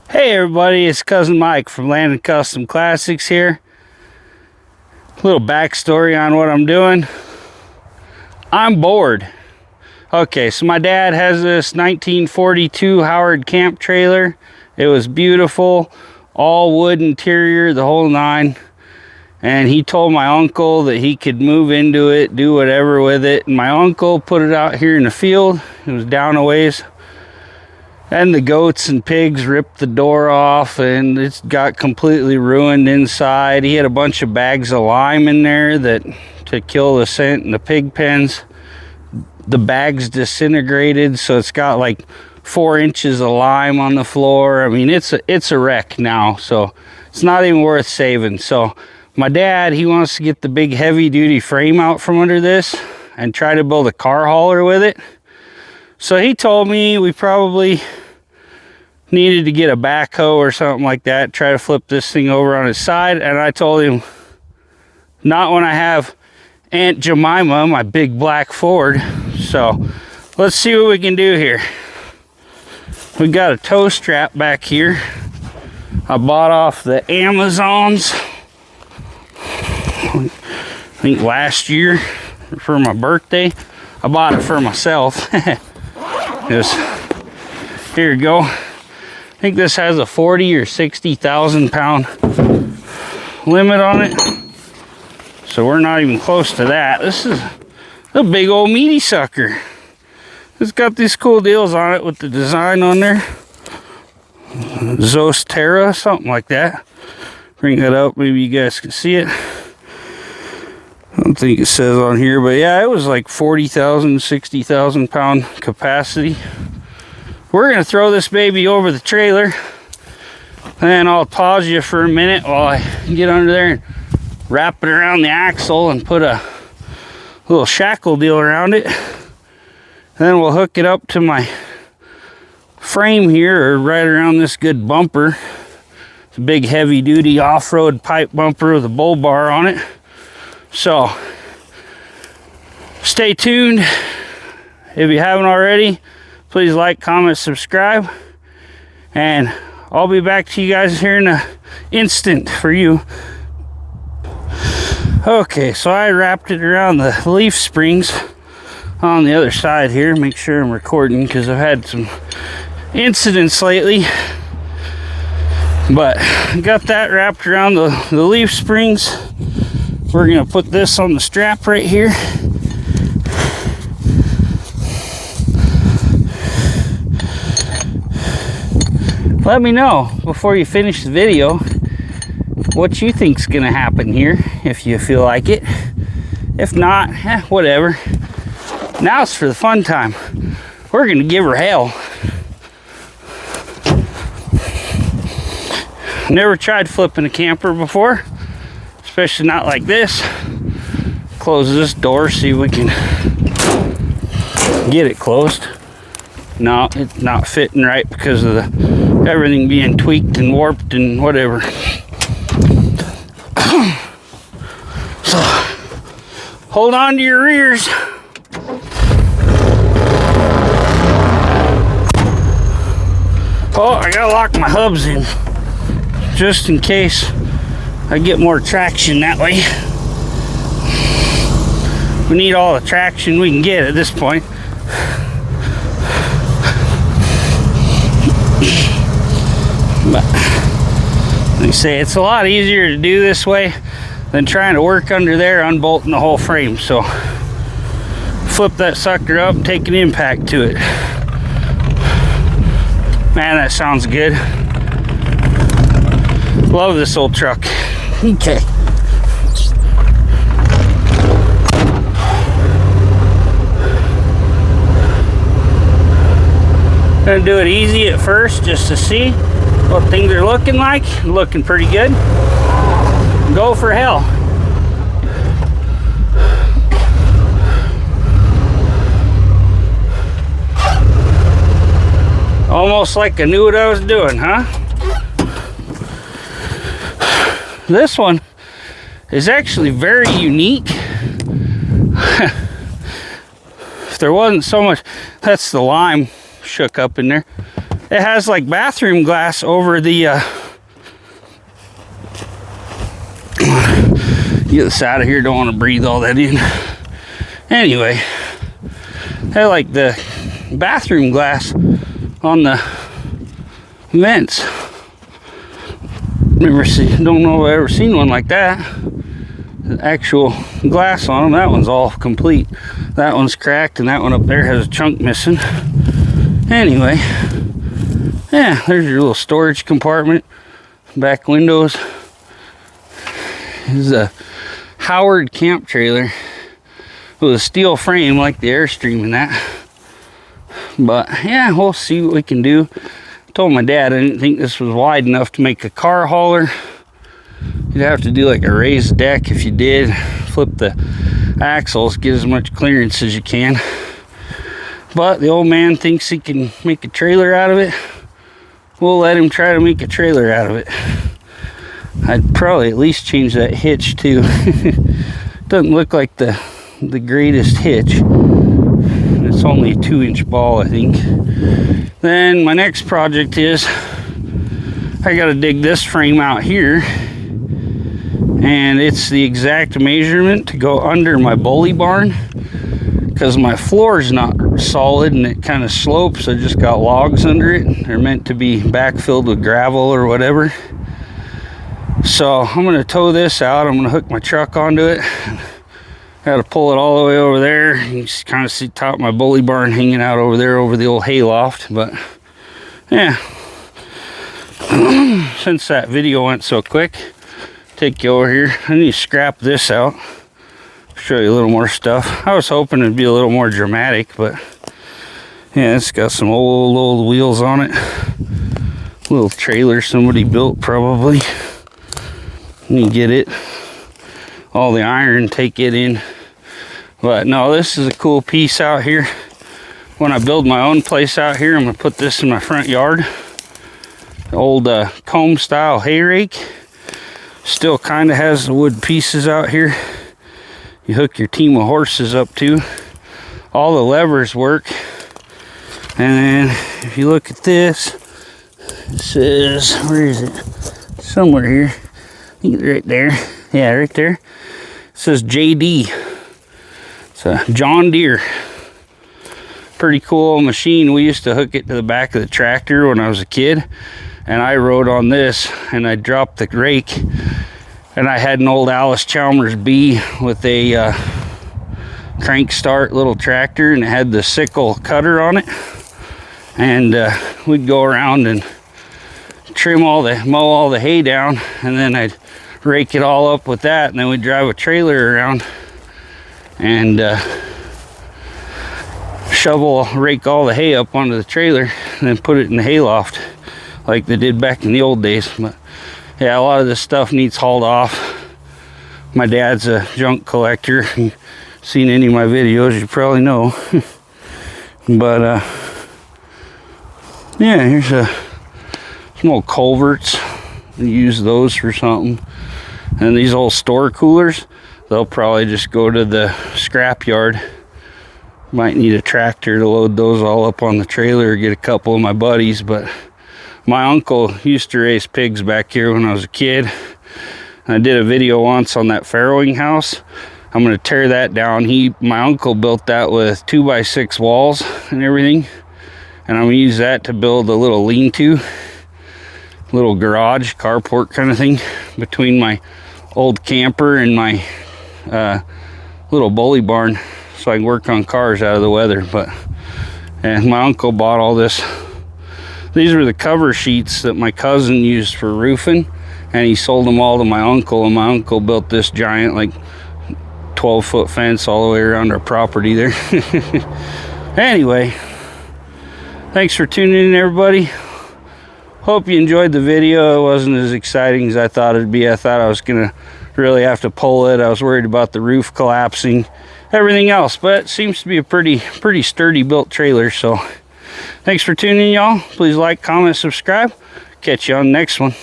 Hey everybody, it's Cousin Mike from Landon Custom Classics here. A little backstory on what I'm doing. I'm bored. Okay, so my dad has this 1942 Howard camp trailer. It was beautiful, all wood interior, the whole nine. And he told my uncle that he could move into it, do whatever with it. And my uncle put it out here in the field. It was down a ways. And the goats and pigs ripped the door off and it's got completely ruined inside. He had a bunch of bags of lime in there to kill the scent in the pig pens. The bags disintegrated, so it's got like 4 inches of lime on the floor. I mean, it's a wreck now, so it's not even worth saving. So my dad, he wants to get the big heavy duty frame out from under this and try to build a car hauler with it. So he told me we probably needed to get a backhoe or something like that, try to flip this thing over on its side. And I told him, not when I have Aunt Jemima, my big black Ford. So let's see what we can do here. We got a tow strap back here. I bought off the Amazons, I think last year for my birthday. I bought it for myself. Just, here you go. I think this has a 40 or 60,000 pound limit on it. So we're not even close to that. This is a big old meaty sucker. It's got these cool deals on it with the design on there. Zostera, something like that. Bring that up, maybe you guys can see it. I don't think it says on here, but yeah, it was like 40,000, 60,000 pound capacity. We're gonna throw this baby over the trailer, and I'll pause you for a minute while I get under there and wrap it around the axle and put a little shackle deal around it. Then we'll hook it up to my frame here, or right around this good bumper. It's a big heavy duty off-road pipe bumper with a bull bar on it. So stay tuned. If you haven't already, please like, comment, subscribe, and I'll be back to you guys here in an instant for you. Okay, so I wrapped it around the leaf springs on the other side here. Make sure I'm recording because I've had some incidents lately. But got that wrapped around the leaf springs. We're gonna put this on the strap right here. Let me know before you finish the video what you think's gonna happen here, if you feel like it. If not, whatever. Now it's for the fun time. We're gonna give her hell. Never tried flipping a camper before, especially not like this. Close this door, see if we can get it closed. No, it's not fitting right because of everything being tweaked and warped and whatever. So, hold on to your ears. Oh, I gotta lock my hubs in just in case I get more traction that way. We need all the traction we can get at this point. But like I say, it's a lot easier to do this way than trying to work under there unbolting the whole frame. So flip that sucker up and take an impact to it. Man, that sounds good. Love this old truck. Okay. Gonna do it easy at first just to see what things are looking like. Looking pretty good. Go for hell. Almost like I knew what I was doing, huh? This one is actually very unique. If there wasn't so much, that's the lime shook up in there. it has like bathroom glass over the get this out of here, don't want to breathe all that in. Anyway, I like the bathroom glass on the vents. Don't know if I've ever seen one like that. The actual glass on them, that one's all complete. That one's cracked, and that one up there has a chunk missing. Anyway, yeah, there's your little storage compartment. Back windows. This is a Howard camp trailer with a steel frame like the Airstream and that. But yeah, we'll see what we can do. I told my dad I didn't think this was wide enough to make a car hauler. You'd have to do like a raised deck if you did. Flip the axles, get as much clearance as you can. But the old man thinks he can make a trailer out of it. We'll let him try to make a trailer out of it. I'd probably at least change that hitch too. Doesn't look like the greatest hitch. It's only a 2-inch ball, I think. Then my next project is I gotta dig this frame out here, and it's the exact measurement to go under my bully barn, because my floor is not solid and it kind of slopes. I just got logs under it. They're meant to be backfilled with gravel or whatever. So I'm going to tow this out. I'm going to hook my truck onto it. Got to pull it all the way over there. You can kind of see top of my bully barn hanging out over there over the old hay loft. But yeah, since that video went so quick, take you over here. I need to scrap this out. Show you a little more stuff. I was hoping it'd be a little more dramatic, but yeah, it's got some old wheels on it. Little trailer somebody built probably. You get it, all the iron, take it in. But no, this is a cool piece out here. When I build my own place out here, I'm gonna put this in my front yard. The old comb style hay rake. Still kind of has the wood pieces out here. You hook your team of horses up to. All the levers work. And then if you look at this, it says, where is it? Somewhere here. I think it's right there. Yeah, right there. It says JD. It's a John Deere. Pretty cool machine. We used to hook it to the back of the tractor when I was a kid. And I rode on this and I dropped the rake. And I had an old Alice Chalmers B with a crank start little tractor, and it had the sickle cutter on it. And we'd go around and mow all the hay down, and then I'd rake it all up with that, and then we'd drive a trailer around and rake all the hay up onto the trailer and then put it in the hayloft like they did back in the old days. But yeah, a lot of this stuff needs hauled off. My dad's a junk collector. You've seen any of my videos, you probably know. But yeah, here's some old culverts. We use those for something. And these old store coolers, they'll probably just go to the scrap yard. Might need a tractor to load those all up on the trailer or get a couple of my buddies. But my uncle used to raise pigs back here when I was a kid. I did a video once on that farrowing house. I'm going to tear that down. My uncle built that with 2x6 walls and everything. And I'm going to use that to build a little lean-to, little garage, carport kind of thing between my old camper and my little bully barn, so I can work on cars out of the weather. And my uncle bought all this. These were the cover sheets that my cousin used for roofing, and he sold them all to my uncle, and my uncle built this giant, like 12-foot fence all the way around our property there. Anyway, thanks for tuning in, everybody. Hope you enjoyed the video. It wasn't as exciting as I thought it'd be. I thought I was gonna really have to pull it. I was worried about the roof collapsing, everything else, but it seems to be a pretty sturdy built trailer. So thanks for tuning in, y'all. Please like, comment, subscribe. Catch you on the next one.